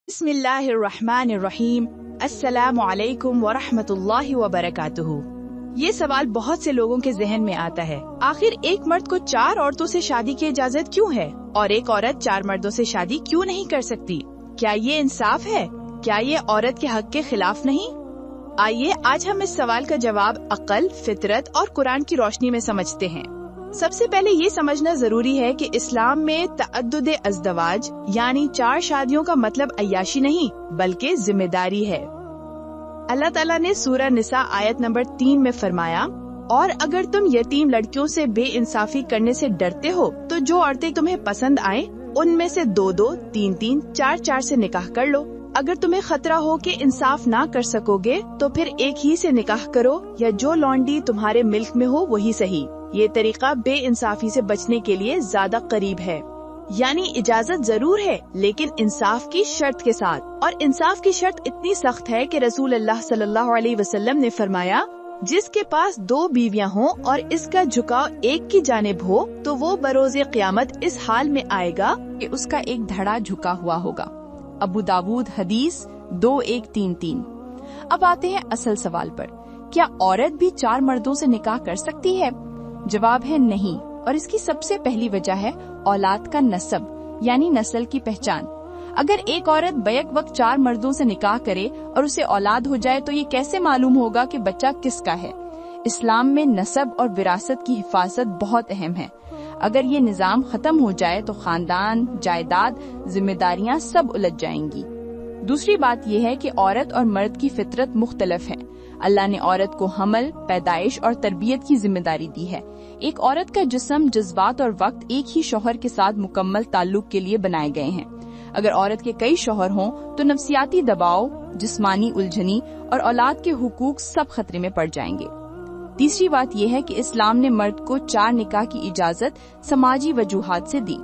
बिस्मिल्लाहिर्रहमानिर्रहीम। अस्सलामु अलैकुम वरहमतुल्लाहि वबरकातुहू। ये सवाल बहुत से लोगों के जहन में आता है, आखिर एक मर्द को 4 औरतों से शादी की इजाजत क्यों है और एक औरत 4 मर्दों से शादी क्यों नहीं कर सकती? क्या ये इंसाफ है? क्या ये औरत के हक के खिलाफ नहीं? आइए आज हम इस सवाल का जवाब अक्ल, फितरत और कुरान की रोशनी में समझते हैं। सबसे पहले ये समझना जरूरी है कि इस्लाम में तअद्दुद अज़दवाज यानी 4 शादियों का मतलब अय्याशी नहीं बल्कि जिम्मेदारी है। अल्लाह ताला ने सूरह निसा आयत नंबर 3 में फरमाया, और अगर तुम यतीम लड़कियों से बेइंसाफी करने से डरते हो तो जो औरतें तुम्हें पसंद आए उनमें से 2-2, 3-3, 4-4 से निकाह कर लो। अगर तुम्हें खतरा हो कि इंसाफ ना कर सकोगे तो फिर एक ही से निकाह करो या जो लौंडी तुम्हारे मिल्क में हो वही सही। ये तरीका बेइंसाफी से बचने के लिए ज्यादा करीब है। यानी इजाजत जरूर है लेकिन इंसाफ की शर्त के साथ, और इंसाफ की शर्त इतनी सख्त है कि रसूल अल्लाह सल्लल्लाहु अलैहि वसल्लम ने फरमाया, जिसके पास 2 बीवियां हों और इसका झुकाव एक की जानिब हो तो वो बरोज़े क़यामत इस हाल में आएगा कि उसका एक धड़ा झुका हुआ होगा। अबू दाऊद हदीस 2133। अब आते हैं असल सवाल पर, क्या औरत भी 4 मर्दों से निकाह कर सकती है? जवाब है नहीं, और इसकी सबसे पहली वजह है औलाद का नसब यानी नस्ल की पहचान। अगर एक औरत बैक वक्त 4 मर्दों से निकाह करे और उसे औलाद हो जाए तो ये कैसे मालूम होगा कि बच्चा किसका है? इस्लाम में नसब और विरासत की हिफाजत बहुत अहम है। अगर ये निजाम खत्म हो जाए तो खानदान, जायदाद, जिम्मेदारियां सब उलझ जाएंगी। दूसरी बात यह है कि औरत और मर्द की फितरत मुख्तलिफ है। अल्लाह ने औरत को हमल, पैदाइश और तरबियत की जिम्मेदारी दी है। एक औरत का जिस्म, जज्बात और वक्त एक ही शौहर के साथ मुकम्मल ताल्लुक के लिए बनाए गए हैं। अगर औरत के कई शौहर हों तो नफसियाती दबाव, जिस्मानी उलझनी और औलाद के हुकूक सब खतरे में पड़ जाएंगे। तीसरी बात यह है कि इस्लाम ने मर्द को 4 निकाह की इजाजत समाजी वजूहात से दी।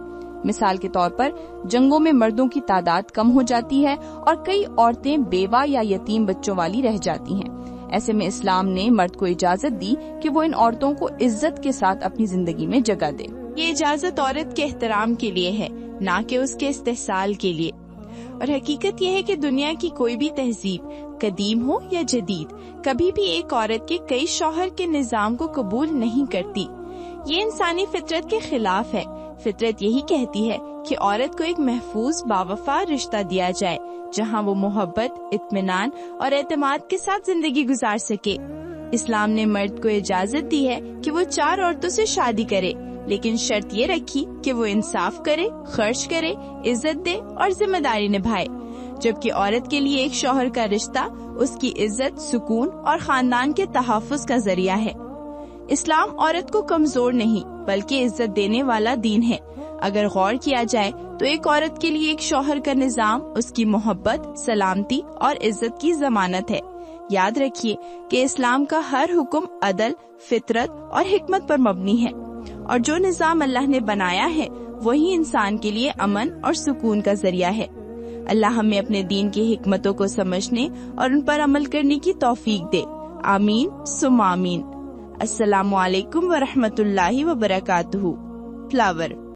मिसाल के तौर पर जंगों में मर्दों की तादाद कम हो जाती है और कई औरतें बेवा या यतीम बच्चों वाली रह जाती हैं। ऐसे में इस्लाम ने मर्द को इजाजत दी कि वो इन औरतों को इज्जत के साथ अपनी जिंदगी में जगह दे। ये इजाजत औरत के एहतराम के लिए है, ना कि उसके इस्तेहसाल के लिए। और हकीकत यह है कि दुनिया की कोई भी तहजीब, कदीम हो या जदीद, कभी भी एक औरत के कई शौहर के निजाम को कबूल नहीं करती। ये इंसानी फितरत के खिलाफ है। फितरत यही कहती है कि औरत को एक महफूज बावफा रिश्ता दिया जाए जहाँ वो मोहब्बत, इत्मीनान और एतमाद के साथ जिंदगी गुजार सके। इस्लाम ने मर्द को इजाजत दी है कि वो 4 औरतों से शादी करे, लेकिन शर्त ये रखी कि वो इंसाफ करे, खर्च करे, इज्जत दे और जिम्मेदारी निभाए। जबकि औरत के लिए एक शौहर का रिश्ता उसकी इज्जत, सुकून और खानदान के तहफ़्फ़ुज़ का जरिया है। इस्लाम औरत को कमजोर नहीं बल्कि इज्जत देने वाला दीन है। अगर गौर किया जाए तो एक औरत के लिए एक शौहर का निजाम उसकी मोहब्बत, सलामती और इज्जत की जमानत है। याद रखिए कि इस्लाम का हर हुक्म अदल, फितरत और हिकमत पर मबनी है, और जो निजाम अल्लाह ने बनाया है वही इंसान के लिए अमन और सुकून का जरिया है। अल्लाह हमें अपने दीन की हिकमतों को समझने और उन पर अमल करने की तौफीक दे। आमीन सुम्मा आमीन। अस्सलामु अलैकुम वरहमतुल्लाहि वबरकातुहू। फ्लावर।